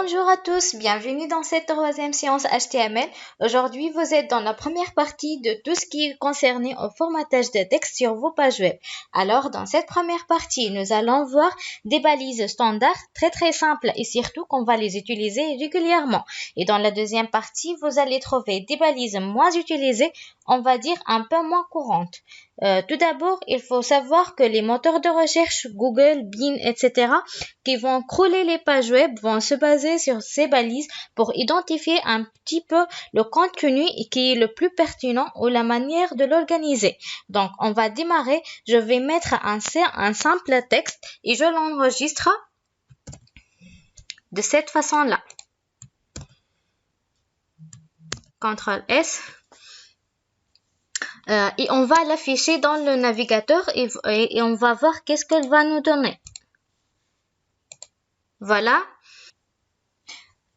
Bonjour à tous, bienvenue dans cette troisième séance HTML. Aujourd'hui, vous êtes dans la première partie de tout ce qui est concerné au formatage de texte sur vos pages web. Alors, dans cette première partie, nous allons voir des balises standards très simples et surtout qu'on va les utiliser régulièrement. Et dans la deuxième partie, vous allez trouver des balises moins utilisées, on va dire un peu moins courantes. Tout d'abord, il faut savoir que les moteurs de recherche, Google, Bing, etc., qui vont crawler les pages web, vont se baser sur ces balises pour identifier un petit peu le contenu qui est le plus pertinent ou la manière de l'organiser. Donc, on va démarrer. Je vais mettre un simple texte et je l'enregistre de cette façon-là. CTRL S. Et on va l'afficher dans le navigateur et on va voir qu'est-ce qu'elle va nous donner. Voilà.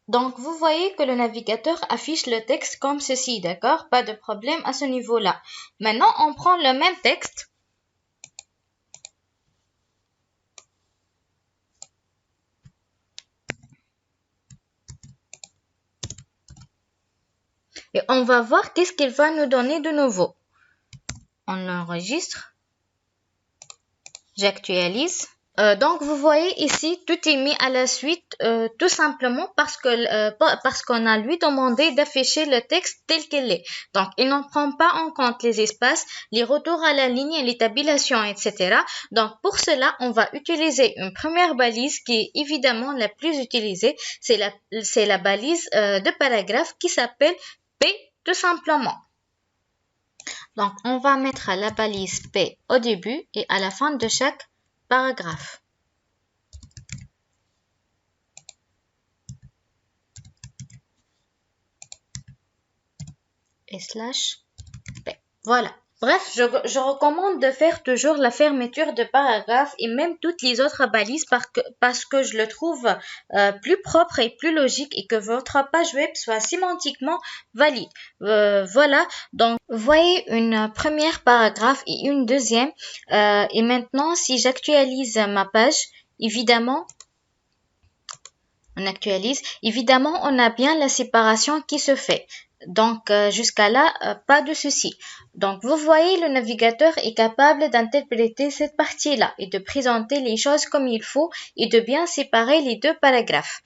Donc, vous voyez que le navigateur affiche le texte comme ceci, d'accord? Pas de problème à ce niveau-là. Maintenant, on prend le même texte. Et on va voir qu'est-ce qu'il va nous donner de nouveau. On l'enregistre. J'actualise. Donc, vous voyez ici, tout est mis à la suite, tout simplement parce qu'on a lui demandé d'afficher le texte tel qu'il est. Donc, il n'en prend pas en compte les espaces, les retours à la ligne, les tabulations, etc. Donc, pour cela, on va utiliser une première balise qui est évidemment la plus utilisée. C'est la balise de paragraphe qui s'appelle P, tout simplement. Donc, on va mettre la balise P au début et à la fin de chaque paragraphe. Et /P. Voilà. Bref, je recommande de faire toujours la fermeture de paragraphe et même toutes les autres balises parce que je le trouve plus propre et plus logique et que votre page web soit sémantiquement valide. Voilà, donc vous voyez une première paragraphe et une deuxième. Et maintenant, si j'actualise ma page, évidemment, on actualise. Évidemment, on a bien la séparation qui se fait. Donc, jusqu'à là, pas de souci. Donc, vous voyez, le navigateur est capable d'interpréter cette partie-là et de présenter les choses comme il faut et de bien séparer les deux paragraphes.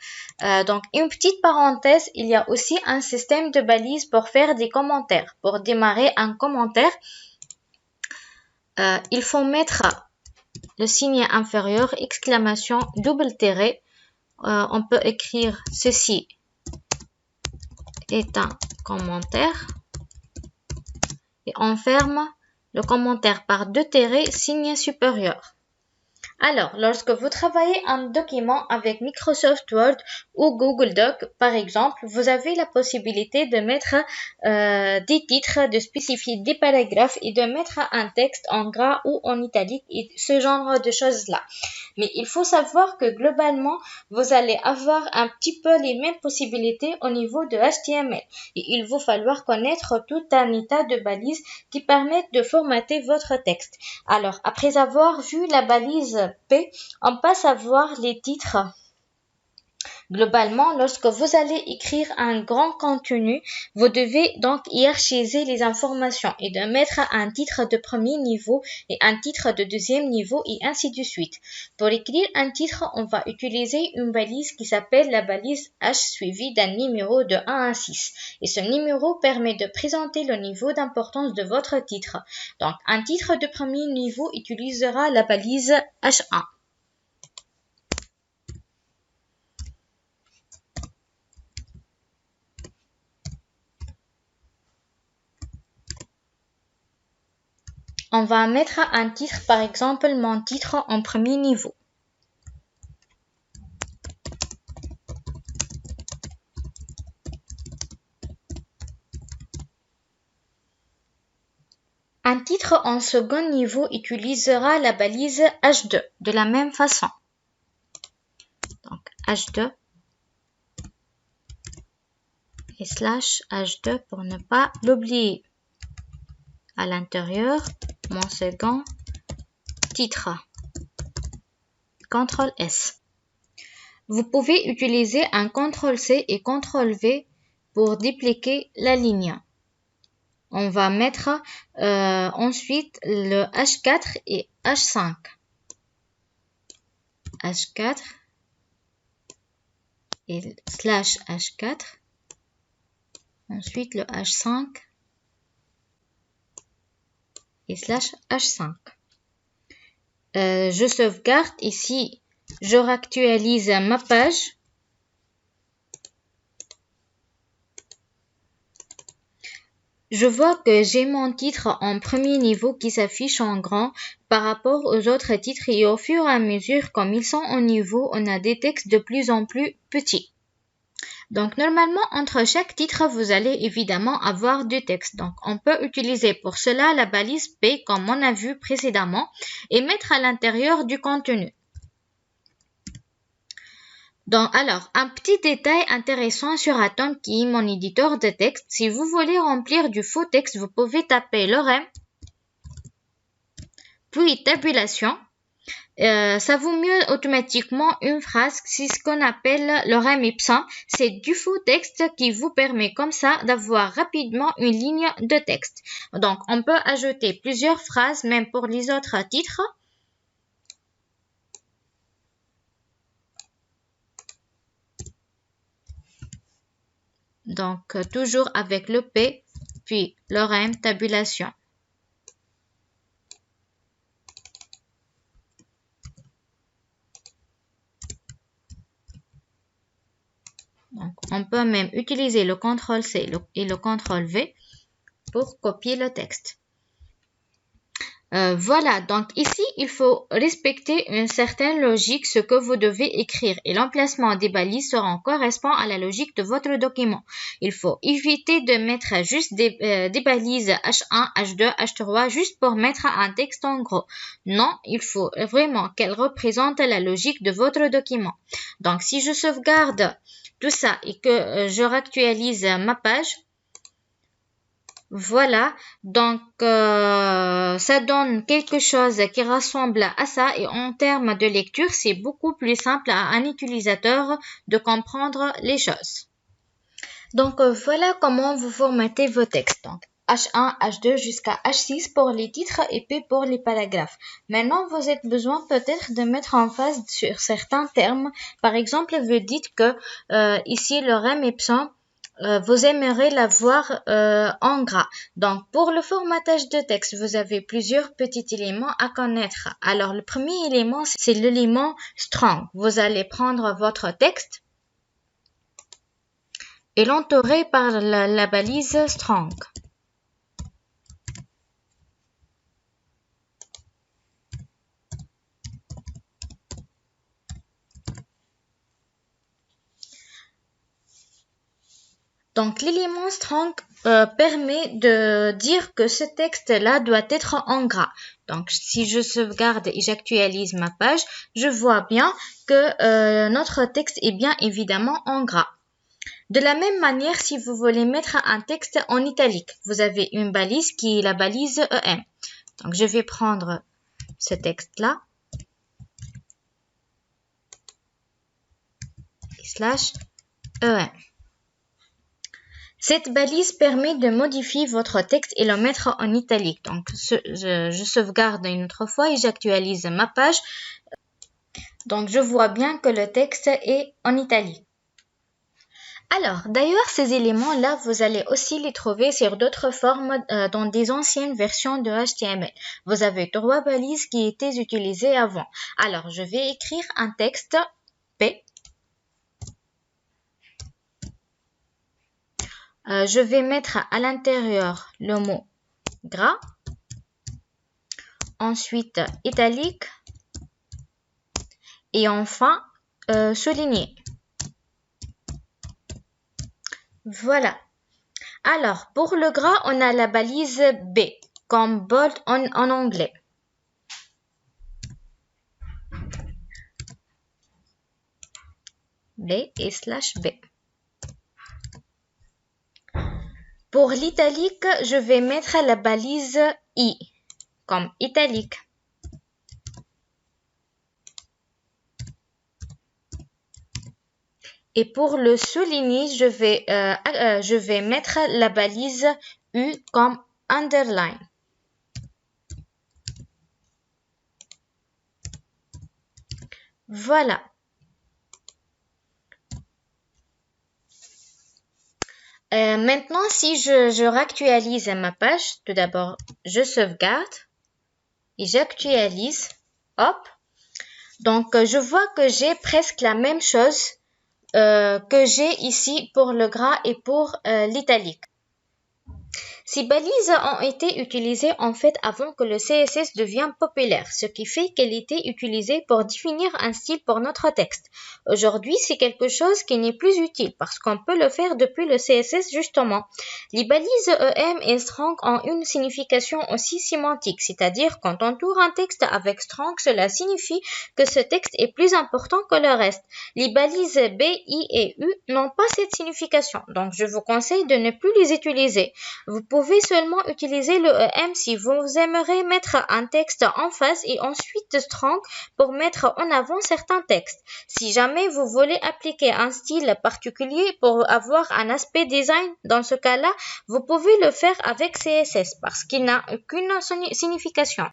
Donc, une petite parenthèse, il y a aussi un système de balises pour faire des commentaires. Pour démarrer un commentaire, il faut mettre le signe inférieur, exclamation, double tiret. On peut écrire ceci est un commentaire et on ferme le commentaire par deux tirets, signe supérieur. Alors, lorsque vous travaillez un document avec Microsoft Word ou Google Doc, par exemple, vous avez la possibilité de mettre des titres, de spécifier des paragraphes et de mettre un texte en gras ou en italique et ce genre de choses-là. Mais il faut savoir que globalement, vous allez avoir un petit peu les mêmes possibilités au niveau de HTML. Et il va falloir connaître tout un état de balises qui permettent de formater votre texte. Alors, après avoir vu la balise P, on passe à voir les titres. Globalement, lorsque vous allez écrire un grand contenu, vous devez donc hiérarchiser les informations et de mettre un titre de premier niveau et un titre de deuxième niveau et ainsi de suite. Pour écrire un titre, on va utiliser une balise qui s'appelle la balise H suivie d'un numéro de 1 à 6. Et ce numéro permet de présenter le niveau d'importance de votre titre. Donc, un titre de premier niveau utilisera la balise H1. On va mettre un titre, par exemple, mon titre en premier niveau. Un titre en second niveau utilisera la balise H2 de la même façon. Donc, H2 et /H2 pour ne pas l'oublier. À l'intérieur, mon second titre. CTRL S. vous pouvez utiliser un CTRL-C et CTRL-V pour dupliquer la ligne. On va mettre ensuite le H4 et H5. H4 et slash H4. Ensuite le H5 et slash H5. Je sauvegarde ici, je réactualise ma page. Je vois que j'ai mon titre en premier niveau qui s'affiche en grand par rapport aux autres titres et au fur et à mesure comme ils sont en niveau, on a des textes de plus en plus petits. Donc normalement, entre chaque titre, vous allez évidemment avoir du texte. Donc on peut utiliser pour cela la balise P comme on a vu précédemment et mettre à l'intérieur du contenu. Donc, alors, un petit détail intéressant sur Atom qui est mon éditeur de texte. Si vous voulez remplir du faux texte, vous pouvez taper lorem, puis tabulation. Ça vous mieux automatiquement une phrase. C'est ce qu'on appelle lorem ipsum. C'est du faux texte qui vous permet comme ça d'avoir rapidement une ligne de texte. Donc, on peut ajouter plusieurs phrases, même pour les autres titres. Donc, toujours avec le P, puis lorem, tabulation. Donc, on peut même utiliser le CTRL-C et le CTRL-V pour copier le texte. Voilà, donc ici, il faut respecter une certaine logique, ce que vous devez écrire. Et l'emplacement des balises correspond à la logique de votre document. Il faut éviter de mettre juste des balises H1, H2, H3, juste pour mettre un texte en gros. Non, il faut vraiment qu'elles représentent la logique de votre document. Donc, si je sauvegarde tout ça et que je réactualise ma page, voilà, donc ça donne quelque chose qui ressemble à ça et en termes de lecture, c'est beaucoup plus simple à un utilisateur de comprendre les choses. Donc voilà comment vous formatez vos textes. Donc, H1, H2 jusqu'à H6 pour les titres et P pour les paragraphes. Maintenant, vous avez besoin peut-être de mettre en phase sur certains termes. Par exemple, vous dites que ici, lorem ipsum, vous aimeriez la voir en gras. Donc, pour le formatage de texte, vous avez plusieurs petits éléments à connaître. Alors, le premier élément, c'est l'élément strong. Vous allez prendre votre texte et l'entourer par la balise strong. Donc, l'élément strong permet de dire que ce texte-là doit être en gras. Donc, si je sauvegarde et j'actualise ma page, je vois bien que notre texte est bien évidemment en gras. De la même manière, si vous voulez mettre un texte en italique, vous avez une balise qui est la balise EM. Donc, je vais prendre ce texte-là. Slash EM. Cette balise permet de modifier votre texte et le mettre en italique. Donc, je sauvegarde une autre fois et j'actualise ma page. Donc, je vois bien que le texte est en italique. Alors, d'ailleurs, ces éléments-là, vous allez aussi les trouver sur d'autres formes dans des anciennes versions de HTML. Vous avez 3 balises qui étaient utilisées avant. Alors, je vais écrire un texte P. Je vais mettre à l'intérieur le mot gras, ensuite italique et enfin souligné. Voilà. Alors, pour le gras, on a la balise B, comme bold en anglais. B et slash B. Pour l'italique, je vais mettre la balise I, comme italique. Et pour le souligner, je vais mettre la balise U comme underline. Voilà. Maintenant, si je réactualise ma page, tout d'abord, je sauvegarde et j'actualise. Hop. Donc, je vois que j'ai presque la même chose que j'ai ici pour le gras et pour l'italique. Ces balises ont été utilisées en fait avant que le CSS devienne populaire, ce qui fait qu'elle était utilisée pour définir un style pour notre texte. Aujourd'hui, c'est quelque chose qui n'est plus utile parce qu'on peut le faire depuis le CSS justement. Les balises EM et strong ont une signification aussi sémantique, c'est-à-dire quand on tourne un texte avec strong, cela signifie que ce texte est plus important que le reste. Les balises B, I et U n'ont pas cette signification, donc je vous conseille de ne plus les utiliser. Vous pouvez seulement utiliser le EM si vous aimeriez mettre un texte en face et ensuite strong pour mettre en avant certains textes. Si jamais vous voulez appliquer un style particulier pour avoir un aspect design, dans ce cas-là, vous pouvez le faire avec CSS parce qu'il n'a aucune signification.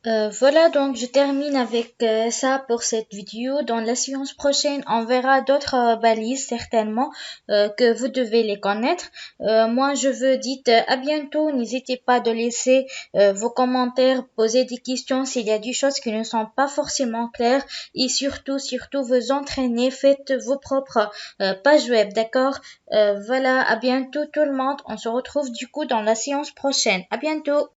Voilà, donc je termine avec ça pour cette vidéo. Dans la séance prochaine, on verra d'autres balises certainement que vous devez les connaître. Moi, je vous dis à bientôt. N'hésitez pas de laisser vos commentaires, poser des questions s'il y a des choses qui ne sont pas forcément claires et surtout vous entraîner. Faites vos propres pages web, d'accord? Voilà, à bientôt tout le monde. On se retrouve du coup dans la séance prochaine. À bientôt.